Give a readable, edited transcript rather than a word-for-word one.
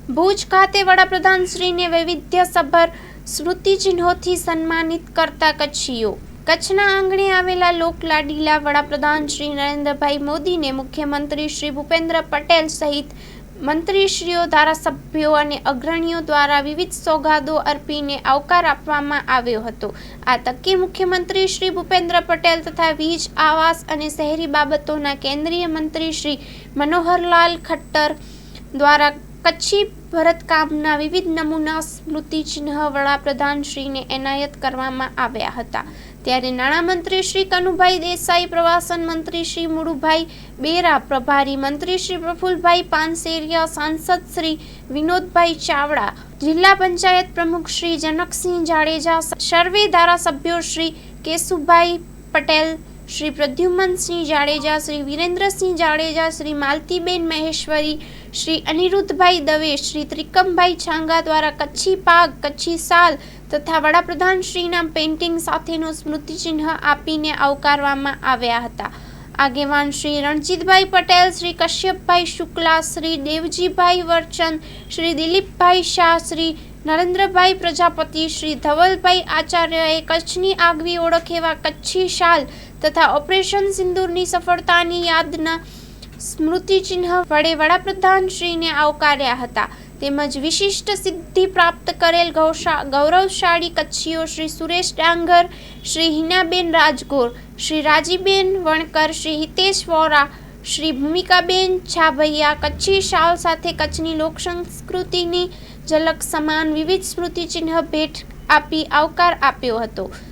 ભુજ ખાતે વડાપ્રધાનશ્રીને વૈવિધ્યસભર સ્મૃતિચિહ્નોથી સન્માનિત કરતા કચ્છીઓ। કચ્છના આંગણે આવેલા લોકલાડીલા વડાપ્રધાન શ્રી નરેન્દ્રભાઈ મોદીને મુખ્યમંત્રી શ્રી ભૂપેન્દ્ર પટેલ સહિત મંત્રીશ્રીઓ, ધારાસભ્યો અને અગ્રણીઓ દ્વારા વિવિધ સોગાદો અર્પીને આવકાર આપવામાં આવ્યો હતો। આ તકે મુખ્યમંત્રી શ્રી ભૂપેન્દ્ર પટેલ તથા વીજ, આવાસ અને શહેરી બાબતોના કેન્દ્રીય મંત્રી શ્રી મનોહરલાલ ખટ્ટર દ્વારા કચ્છી ભરતકામના વિવિધ નમૂના સ્મૃતિચિહ્ન વડાપ્રધાનશ્રીને એનાયત કરવામાં આવ્યા હતા। ત્યારે નાણામંત્રી શ્રી કનુભાઈ દેસાઈ, પ્રવાસન મંત્રી શ્રી મુળુભાઈ બેરા, પ્રભારી મંત્રી શ્રી પ્રફુલભાઈ પાનસેરિયા, સાંસદ શ્રી વિનોદભાઈ ચાવડા, જિલ્લા પંચાયત પ્રમુખ શ્રી જનકસિંહ જાડેજા, સર્વે ધારાસભ્યો શ્રી કેશુભાઈ પટેલ, શ્રી પ્રદ્યુમનસિંહ જાડેજા, શ્રી વિરેન્દ્રસિંહ જાડેજા, શ્રી માલતીબેન મહેશ્વરી, શ્રી અનિરુદ્ધભાઈ દવે, શ્રી ત્રિકમભાઈ છાંગા દ્વારા કચ્છી પાગ, કચ્છી સાલ તથા વડાપ્રધાનશ્રીના પેઇન્ટિંગ સાથેનો સ્મૃતિચિહ્ન આપીને આવકારવામાં આવ્યા હતા। આગેવાન શ્રી રણજીતભાઈ પટેલ, શ્રી કશ્યપભાઈ શુક્લા, શ્રી દેવજીભાઈ વરચંદ, શ્રી દિલીપભાઈ શાહ, શ્રી નરેન્દ્રભાઈ પ્રજાપતિ, શ્રી ધવલભાઈ આચાર્યએ કચ્છની આગવી ઓળખ એવા કચ્છી શાલ તથા ઓપરેશન સિંદૂરની સફળતાની યાદના સ્મૃતિચિહ્ન વડે વડાપ્રધાનશ્રીને આવકાર્યા હતા। તેમજ વિશિષ્ટ સિદ્ધિ પ્રાપ્ત કરેલ ગૌરવશાળી કચ્છીઓ શ્રી સુરેશ ડાંગર, શ્રી હિનાબેન રાજગોર, શ્રી રાજીબેન વણકર, શ્રી હિતેશ વોરા, શ્રી ભૂમિકાબેન છાભૈયા કચ્છી શાલ સાથે કચ્છની લોકસંસ્કૃતિની ઝલક સમાન વિવિધ સ્મૃતિચિહ્ન ભેટ આપી આવકાર આપ્યો હતો।